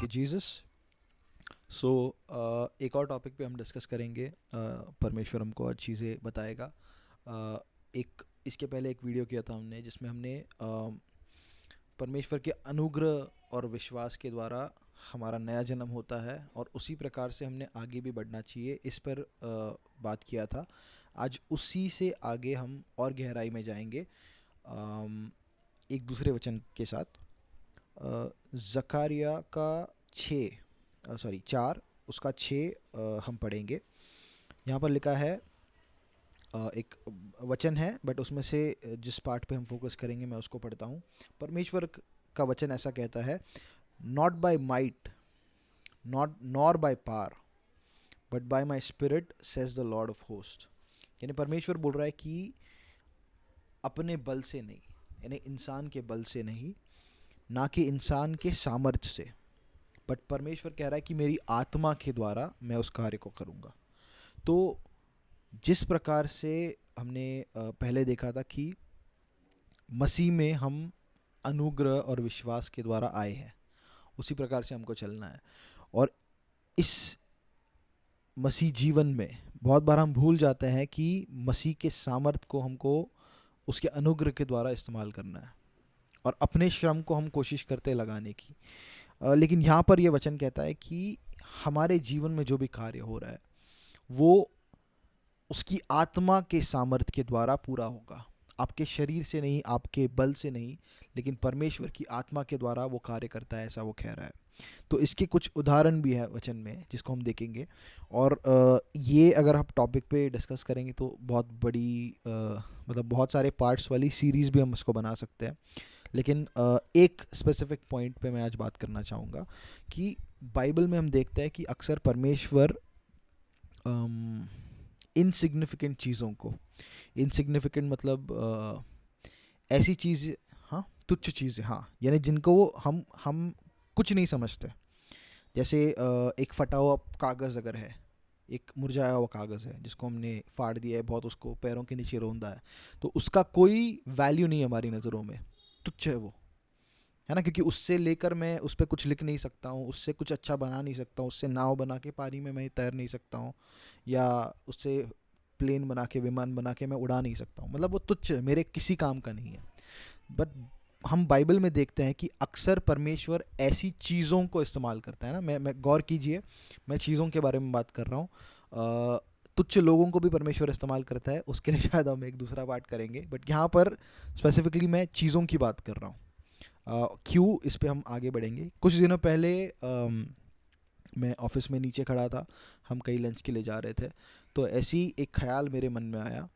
You Jesus. सो एक और topic पे हम डिस्कस करेंगे। परमेश्वर हमको और चीज़ें बताएगा। एक इसके पहले एक वीडियो किया था हमने, जिसमें हमने परमेश्वर के अनुग्रह और विश्वास के द्वारा हमारा नया जन्म होता है और उसी प्रकार से हमने आगे भी बढ़ना चाहिए, इस पर बात किया था। आज उसी से आगे हम और गहराई में जाएंगे एक दूसरे वचन के साथ। जकारिया का 4 उसका 6 हम पढ़ेंगे। यहाँ पर लिखा है, एक वचन है बट उसमें से जिस पार्ट पे हम फोकस करेंगे मैं उसको पढ़ता हूँ। परमेश्वर का वचन ऐसा कहता है, not by might not nor by power but by my spirit says the Lord of host. यानी परमेश्वर बोल रहा है कि अपने बल से नहीं, यानी इंसान के बल से नहीं, ना कि इंसान के सामर्थ्य से, बट परमेश्वर कह रहा है कि मेरी आत्मा के द्वारा मैं उस कार्य को करूँगा। तो जिस प्रकार से हमने पहले देखा था कि मसीह में हम अनुग्रह और विश्वास के द्वारा आए हैं, उसी प्रकार से हमको चलना है। और इस मसीह जीवन में बहुत बार हम भूल जाते हैं कि मसीह के सामर्थ्य को हमको उसके अनुग्रह के द्वारा इस्तेमाल करना है और अपने श्रम को हम कोशिश करते हैं लगाने की। लेकिन यहाँ पर यह वचन कहता है कि हमारे जीवन में जो भी कार्य हो रहा है वो उसकी आत्मा के सामर्थ्य के द्वारा पूरा होगा। आपके शरीर से नहीं, आपके बल से नहीं, लेकिन परमेश्वर की आत्मा के द्वारा वो कार्य करता है, ऐसा वो कह रहा है। तो इसके कुछ उदाहरण भी है वचन में जिसको हम देखेंगे। और ये अगर आप टॉपिक पे डिस्कस करेंगे तो बहुत बड़ी मतलब बहुत सारे पार्ट्स वाली सीरीज़ भी हम इसको बना सकते हैं। लेकिन एक स्पेसिफिक पॉइंट पे मैं आज बात करना चाहूँगा कि बाइबल में हम देखते हैं कि अक्सर परमेश्वर इनसिग्निफिकेंट चीज़ों को, इनसिग्निफिकेंट मतलब ऐसी चीज़, हाँ, तुच्छ चीज़ें, हाँ, यानी जिनको वो हम कुछ नहीं समझते। जैसे एक फटा हुआ कागज़ अगर है, एक मुरझाया हुआ कागज़ है जिसको हमने फाड़ दिया है, बहुत उसको पैरों के नीचे रौंदा है, तो उसका कोई वैल्यू नहीं है हमारी नज़रों में, तुच्छ है वो, है ना। क्योंकि उससे लेकर मैं उस पर कुछ लिख नहीं सकता हूँ, उससे कुछ अच्छा बना नहीं सकता हूँ, उससे नाव बना के पानी में मैं तैर नहीं सकता हूँ, या उससे प्लेन बना के, विमान बना के मैं उड़ा नहीं सकता हूँ। मतलब वो तुच्छ है, मेरे किसी काम का नहीं है। बट हम बाइबल में देखते हैं कि अक्सर परमेश्वर ऐसी चीज़ों को इस्तेमाल करता है ना। मैं गौर कीजिए, मैं चीज़ों के बारे में बात कर रहा हूँ। तुच्छ लोगों को भी परमेश्वर इस्तेमाल करता है, उसके लिए शायद हम एक दूसरा पार्ट करेंगे, बट यहाँ पर स्पेसिफिकली मैं चीज़ों की बात कर रहा हूँ। क्यों, इस पे हम आगे बढ़ेंगे। कुछ दिनों पहले मैं ऑफिस में नीचे खड़ा था, हम कहीं लंच के लिए जा रहे थे, तो ऐसी एक ख्याल मेरे मन में आया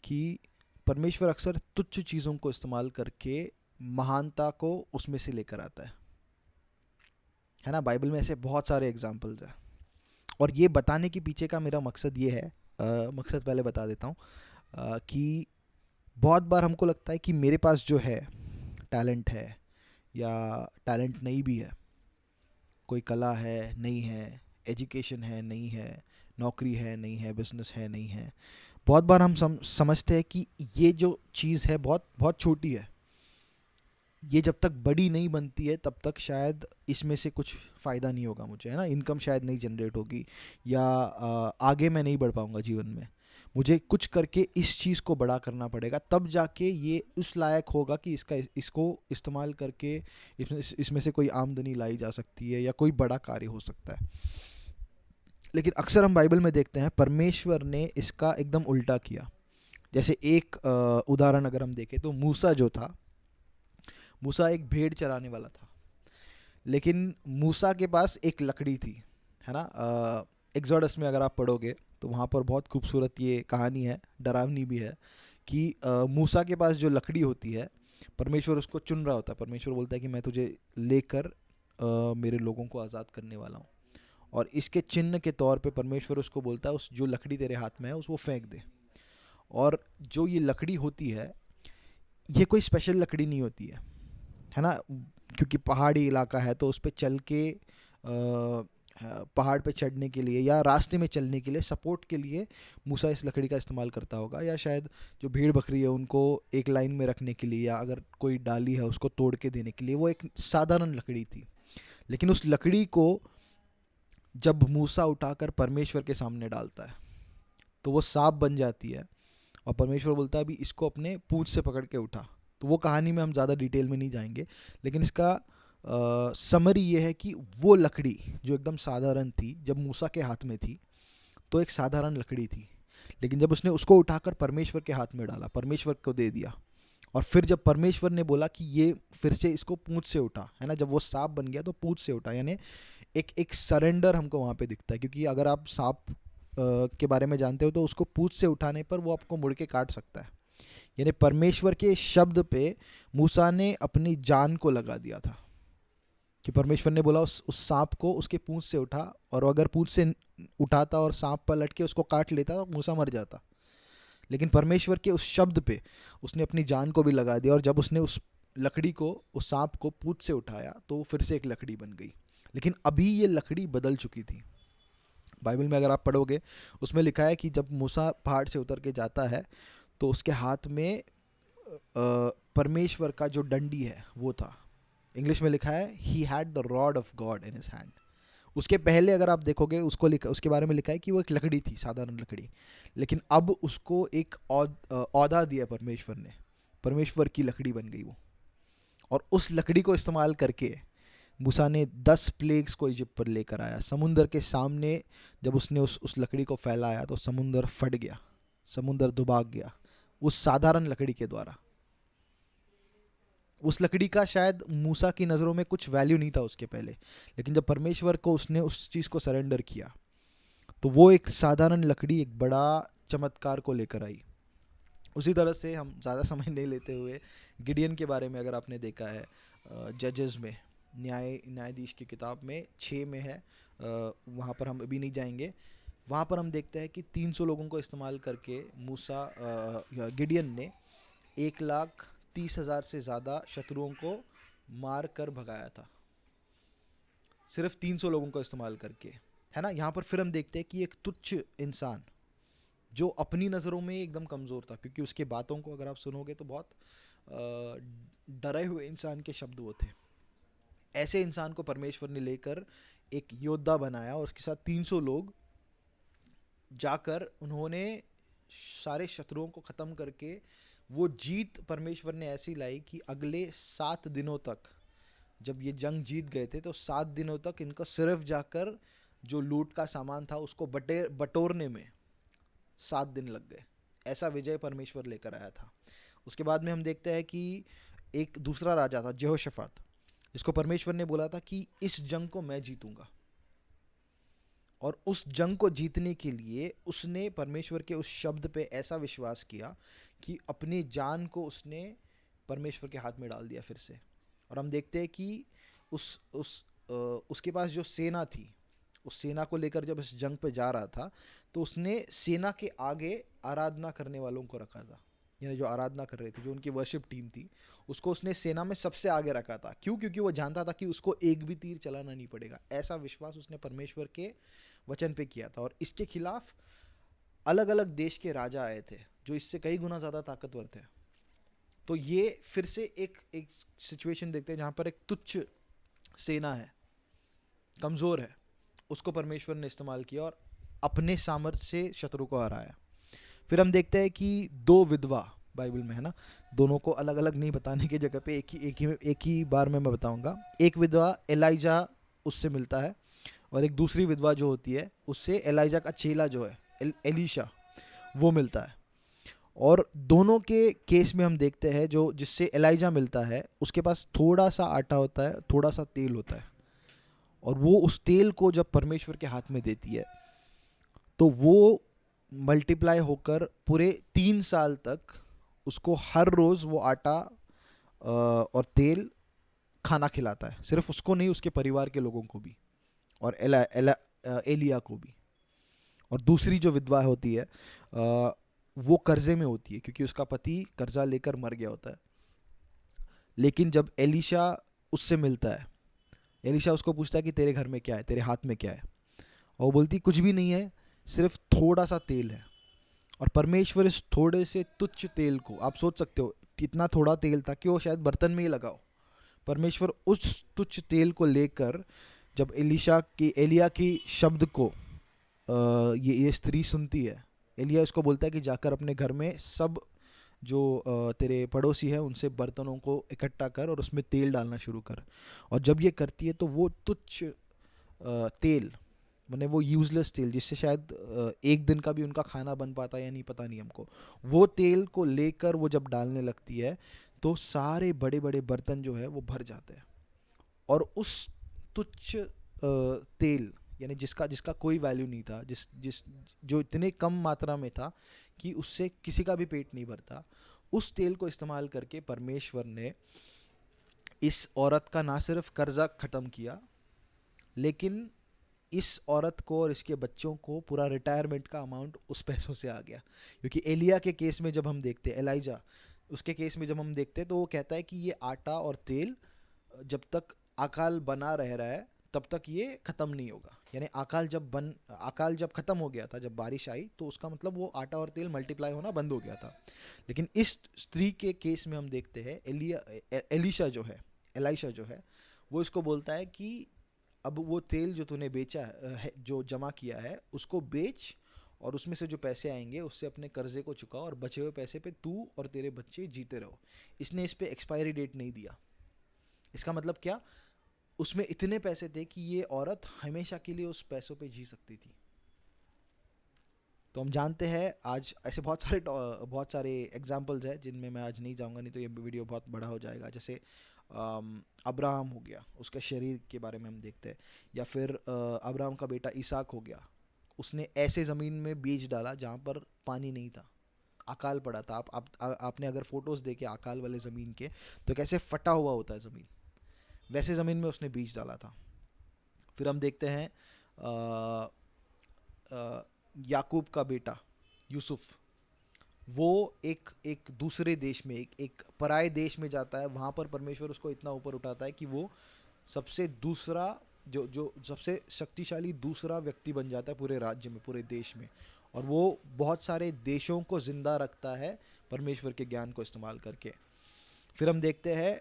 कि परमेश्वर अक्सर तुच्छ चीज़ों को इस्तेमाल करके महानता को उसमें से लेकर आता है ना। बाइबल में ऐसे बहुत सारे एग्जाम्पल्स हैं और ये बताने के पीछे का मेरा मकसद ये है, मकसद पहले बता देता हूँ, कि बहुत बार हमको लगता है कि मेरे पास जो है टैलेंट है, या टैलेंट नहीं भी है, कोई कला है नहीं है, एजुकेशन है नहीं है, नौकरी है नहीं है, बिजनेस है नहीं है। बहुत बार हम समझते हैं कि ये जो चीज़ है बहुत बहुत छोटी है, ये जब तक बड़ी नहीं बनती है तब तक शायद इसमें से कुछ फ़ायदा नहीं होगा मुझे, है ना। इनकम शायद नहीं जनरेट होगी, या आगे मैं नहीं बढ़ पाऊँगा जीवन में। मुझे कुछ करके इस चीज़ को बड़ा करना पड़ेगा, तब जाके ये उस लायक होगा कि इसको इस्तेमाल करके इसमें से कोई आमदनी लाई जा सकती है या कोई बड़ा कार्य हो सकता है। लेकिन अक्सर हम बाइबल में देखते हैं परमेश्वर ने इसका एकदम उल्टा किया। जैसे एक उदाहरण अगर हम देखें तो मूसा जो था, मूसा एक भेड़ चराने वाला था, लेकिन मूसा के पास एक लकड़ी थी, है ना। एग्जोडस में अगर आप पढ़ोगे तो वहाँ पर बहुत खूबसूरत ये कहानी है, डरावनी भी है, कि मूसा के पास जो लकड़ी होती है, परमेश्वर उसको चुन रहा होता है। परमेश्वर बोलता है कि मैं तुझे लेकर मेरे लोगों को आज़ाद करने वाला हूँ, और इसके चिन्ह के तौर पे परमेश्वर उसको बोलता है, उस जो लकड़ी तेरे हाथ में है उसको फेंक दे। और जो ये लकड़ी होती है, ये कोई स्पेशल लकड़ी नहीं होती है ना। क्योंकि पहाड़ी इलाका है तो उस पर चल के पहाड़ पे चढ़ने के लिए या रास्ते में चलने के लिए, सपोर्ट के लिए मूसा इस लकड़ी का इस्तेमाल करता होगा, या शायद जो भेड़ बकरी है उनको एक लाइन में रखने के लिए, या अगर कोई डाली है उसको तोड़ के देने के लिए, वो एक साधारण लकड़ी थी। लेकिन उस लकड़ी को जब मूसा उठाकर परमेश्वर के सामने डालता है तो वो सांप बन जाती है, और परमेश्वर बोलता है अभी इसको अपने पूंछ से पकड़ के उठा। तो वो कहानी में हम ज़्यादा डिटेल में नहीं जाएंगे, लेकिन इसका समरी ये है कि वो लकड़ी जो एकदम साधारण थी, जब मूसा के हाथ में थी तो एक साधारण लकड़ी थी, लेकिन जब उसने उसको उठाकर परमेश्वर के हाथ में डाला, परमेश्वर को दे दिया, और फिर जब परमेश्वर ने बोला कि ये फिर से इसको पूंछ से उठा, है ना, जब वो सांप बन गया तो पूंछ से उठा, यानी एक सरेंडर हमको वहाँ पे दिखता है। क्योंकि अगर आप सांप के बारे में जानते हो तो उसको पूंछ से उठाने पर वो आपको मुड़ के काट सकता है। यानी परमेश्वर के शब्द पे मूसा ने अपनी जान को लगा दिया था कि परमेश्वर ने बोला उस सांप को उसके पूंछ से उठा, और अगर पूंछ से उठाता और सांप पर लटके उसको काट लेता तो मूसा मर जाता। लेकिन परमेश्वर के उस शब्द पे उसने अपनी जान को भी लगा दिया, और जब उसने उस लकड़ी को, उस सांप को पूंछ से उठाया तो वो फिर से एक लकड़ी बन गई। लेकिन अभी ये लकड़ी बदल चुकी थी। बाइबल में अगर आप पढ़ोगे उसमें लिखा है कि जब मूसा पहाड़ से उतर के जाता है तो उसके हाथ में परमेश्वर का जो डंडी है वो था। इंग्लिश में लिखा है he had the rod of God in his hand. उसके पहले अगर आप देखोगे उसके बारे में लिखा है कि वो एक लकड़ी थी, साधारण लकड़ी, लेकिन अब उसको एक औहदा दिया परमेश्वर ने, परमेश्वर की लकड़ी बन गई वो। और उस लकड़ी को इस्तेमाल करके मूसा ने 10 प्लेग्स को इजिप्ट पर लेकर आया। समुंदर के सामने जब उसने उस लकड़ी को फैलाया तो समुंदर फट गया, समुंदर दुबाग गया उस साधारण लकड़ी के द्वारा। उस लकड़ी का शायद मूसा की नज़रों में कुछ वैल्यू नहीं था उसके पहले, लेकिन जब परमेश्वर को उसने उस चीज़ को सरेंडर किया तो वो एक साधारण लकड़ी एक बड़ा चमत्कार को लेकर आई। उसी तरह से हम ज़्यादा समय नहीं लेते हुए गिडियन के बारे में अगर आपने देखा है जजेस में, न्यायाधीश की किताब में 6 में है, वहाँ पर हम अभी नहीं जाएंगे। वहाँ पर हम देखते हैं कि 300 लोगों को इस्तेमाल करके गिडियन ने 1,30,000 से ज़्यादा शत्रुओं को मार कर भगाया था, सिर्फ 300 लोगों को इस्तेमाल करके, है ना। यहाँ पर फिर हम देखते हैं कि एक तुच्छ इंसान जो अपनी नज़रों में एकदम कमज़ोर था, क्योंकि उसके बातों को अगर आप सुनोगे तो बहुत डरे हुए इंसान के शब्द वो थे। ऐसे इंसान को परमेश्वर ने लेकर एक योद्धा बनाया, और उसके साथ 300 लोग जाकर उन्होंने सारे शत्रुओं को ख़त्म करके वो जीत परमेश्वर ने ऐसी लाई कि अगले 7 दिनों तक, जब ये जंग जीत गए थे तो 7 दिनों तक इनको सिर्फ जाकर जो लूट का सामान था उसको बटोरने में 7 दिन लग गए। ऐसा विजय परमेश्वर लेकर आया था। उसके बाद में हम देखते हैं कि एक दूसरा राजा था यहोशाफात, जिसको परमेश्वर ने बोला था कि इस जंग को मैं जीतूंगा, और उस जंग को जीतने के लिए उसने परमेश्वर के उस शब्द पे ऐसा विश्वास किया कि अपनी जान को उसने परमेश्वर के हाथ में डाल दिया फिर से। और हम देखते हैं कि उसके पास जो सेना थी, उस सेना को लेकर जब इस जंग पे जा रहा था तो उसने सेना के आगे आराधना करने वालों को रखा था, यानी जो आराधना कर रहे थे, जो उनकी वर्शिप टीम थी, उसको उसने सेना में सबसे आगे रखा था। क्यों? क्योंकि वो जानता था कि उसको एक भी तीर चलाना नहीं पड़ेगा। ऐसा विश्वास उसने परमेश्वर के वचन पे किया था। और इसके खिलाफ अलग अलग देश के राजा आए थे जो इससे कई गुना ज़्यादा ताकतवर थे। तो ये फिर से एक सिचुएशन देखते हैं जहाँ पर एक तुच्छ सेना है, कमज़ोर है, उसको परमेश्वर ने इस्तेमाल किया और अपने सामर्थ्य से शत्रु को हराया। फिर हम देखते हैं कि 2 विधवा बाइबल में है ना, दोनों को अलग अलग नहीं बताने की जगह पे एक ही बार में मैं बताऊंगा। एक विधवा एलाइजा उससे मिलता है, और एक दूसरी विधवा जो होती है उससे एलाइजा का चेला जो है एलीशा वो मिलता है। और दोनों के केस में हम देखते हैं जो जिससे एलाइजा मिलता है उसके पास थोड़ा सा आटा होता है, थोड़ा सा तेल होता है, और वो उस तेल को जब परमेश्वर के हाथ में देती है तो वो मल्टीप्लाई होकर पूरे 3 साल तक उसको हर रोज़ वो आटा और तेल खाना खिलाता है। सिर्फ उसको नहीं, उसके परिवार के लोगों को भी, और एलिया को भी। और दूसरी जो विधवा होती है वो कर्जे में होती है, क्योंकि उसका पति कर्जा लेकर मर गया होता है। लेकिन जब एलीशा उससे मिलता है, एलीशा उसको पूछता है कि तेरे घर में क्या है, तेरे हाथ में क्या है, और वो बोलती कुछ भी नहीं है, सिर्फ थोड़ा सा तेल है। और परमेश्वर इस थोड़े से तुच्छ तेल को, आप सोच सकते हो कितना थोड़ा तेल था कि वो शायद बर्तन में ही लगाओ, परमेश्वर उस तुच्छ तेल को लेकर जब एलिया की शब्द को ये स्त्री सुनती है, एलिया इसको बोलता है कि जाकर अपने घर में सब जो तेरे पड़ोसी है उनसे बर्तनों को इकट्ठा कर और उसमें तेल डालना शुरू कर। और जब ये करती है तो वो तुच्छ तेल, मैंने वो यूजलेस तेल जिससे शायद एक दिन का भी उनका खाना बन पाता है या नहीं पता नहीं हमको, वो तेल को लेकर वो जब डालने लगती है तो सारे बड़े बड़े बर्तन जो है वो भर जाते हैं। और उस तुच्छ तेल यानी जिसका जिसका कोई वैल्यू नहीं था, जिस जिस जो इतने कम मात्रा में था कि उससे किसी का भी पेट नहीं भरता, उस तेल को इस्तेमाल करके परमेश्वर ने इस औरत का ना सिर्फ कर्जा ख़त्म किया, लेकिन इस औरत को और इसके बच्चों को पूरा रिटायरमेंट का अमाउंट उस पैसों से आ गया। क्योंकि एलिया के केस में जब हम देखते, एलाइजा उसके केस में जब हम देखते तो वो कहता है कि ये आटा और तेल जब तक अकाल बना रह रहा है तब तक ये ख़त्म नहीं होगा। यानी अकाल जब ख़त्म हो गया था, जब बारिश आई तो उसका मतलब वो आटा और तेल मल्टीप्लाई होना बंद हो गया था। लेकिन इस स्त्री के केस में हम देखते हैं एलिशा जो है वो इसको बोलता है कि अब वो तेल जो तूने बेचा है, जो जमा किया है, उसको बेच और उसमें से जो पैसे आएंगे उससे अपने कर्जे को चुकाओ और बचे हुए पैसे पे तू और तेरे बच्चे जीते रहो। इसने इस पे एक्सपायरी डेट नहीं दिया। इसका मतलब क्या, उसमें इतने पैसे थे कि ये औरत हमेशा के लिए उस पैसों पे जी सकती थी। तो हम जानते हैं आज ऐसे बहुत सारे एग्जाम्पल्स हैं जिनमें मैं आज नहीं जाऊंगा, नहीं तो ये वीडियो बहुत बड़ा हो जाएगा। जैसे अब्राहम हो गया, उसके शरीर के बारे में हम देखते हैं। या फिर अब्राहम का बेटा इसहाक हो गया, उसने ऐसे ज़मीन में बीज डाला जहाँ पर पानी नहीं था, अकाल पड़ा था। आपने अगर फोटोज़ देखे अकाल वाले ज़मीन के तो कैसे फटा हुआ होता है ज़मीन, वैसे ज़मीन में उसने बीज डाला था। फिर हम देखते हैं याकूब का बेटा यूसुफ, वो एक दूसरे देश में, एक पराये देश में जाता है। वहाँ पर परमेश्वर उसको इतना ऊपर उठाता है कि वो सबसे दूसरा जो सबसे शक्तिशाली दूसरा व्यक्ति बन जाता है पूरे राज्य में, पूरे देश में। और वो बहुत सारे देशों को ज़िंदा रखता है परमेश्वर के ज्ञान को इस्तेमाल करके। फिर हम देखते हैं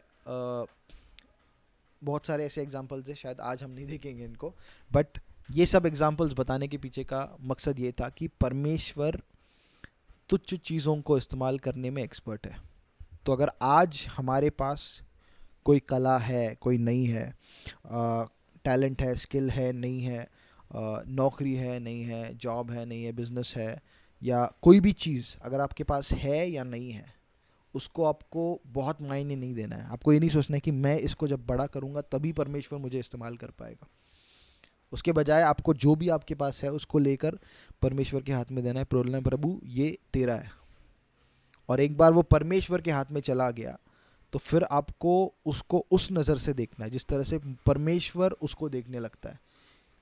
बहुत सारे ऐसे एग्जाम्पल्स हैं, शायद आज हम नहीं देखेंगे इनको, बट ये सब एग्जाम्पल्स बताने के पीछे का मकसद ये था कि परमेश्वर तुच्छ चीज़ों को इस्तेमाल करने में एक्सपर्ट है। तो अगर आज हमारे पास कोई कला है, कोई नहीं है, टैलेंट है, स्किल है, नहीं है, नौकरी है, नहीं है, जॉब है, नहीं है, बिजनेस है, या कोई भी चीज़ अगर आपके पास है या नहीं है, उसको आपको बहुत मायने नहीं देना है। आपको ये नहीं सोचना है कि मैं इसको जब बड़ा करूँगा तभी परमेश्वर मुझे इस्तेमाल कर पाएगा। उसके बजाय आपको जो भी आपके पास है उसको लेकर परमेश्वर के हाथ में देना है, बोलना प्रभु ये तेरा है। और एक बार वो परमेश्वर के हाथ में चला गया तो फिर आपको उसको उस नज़र से देखना है जिस तरह से परमेश्वर उसको देखने लगता है।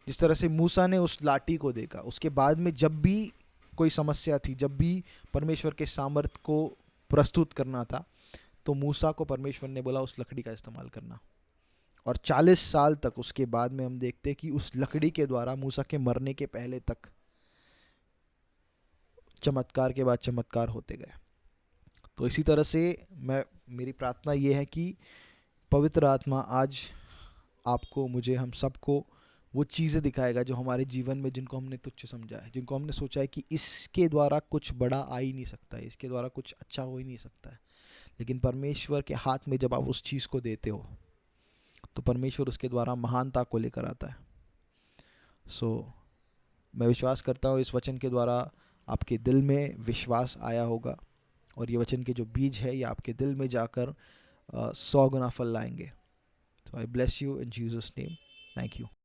जिस तरह से मूसा ने उस लाठी को देखा, उसके बाद में जब भी कोई समस्या थी, जब भी परमेश्वर के सामर्थ्य को प्रस्तुत करना था, तो मूसा को परमेश्वर ने बोला उस लकड़ी का इस्तेमाल करना। और 40 साल तक उसके बाद में हम देखते कि उस लकड़ी के द्वारा मूसा के मरने के पहले तक चमत्कार के बाद चमत्कार होते गए। तो इसी तरह से मेरी प्रार्थना ये है कि पवित्र आत्मा आज आपको, मुझे, हम सबको वो चीज़ें दिखाएगा जो हमारे जीवन में, जिनको हमने तुच्छ समझा है, जिनको हमने सोचा है कि इसके द्वारा कुछ बड़ा आ ही नहीं सकता है, इसके द्वारा कुछ अच्छा हो ही नहीं सकता है। लेकिन परमेश्वर के हाथ में जब आप उस चीज़ को देते हो तो परमेश्वर उसके द्वारा महानता को लेकर आता है। मैं विश्वास करता हूँ इस वचन के द्वारा आपके दिल में विश्वास आया होगा और ये वचन के जो बीज है ये आपके दिल में जाकर 100 गुना फल लाएंगे। So I bless you in Jesus' name. Thank you.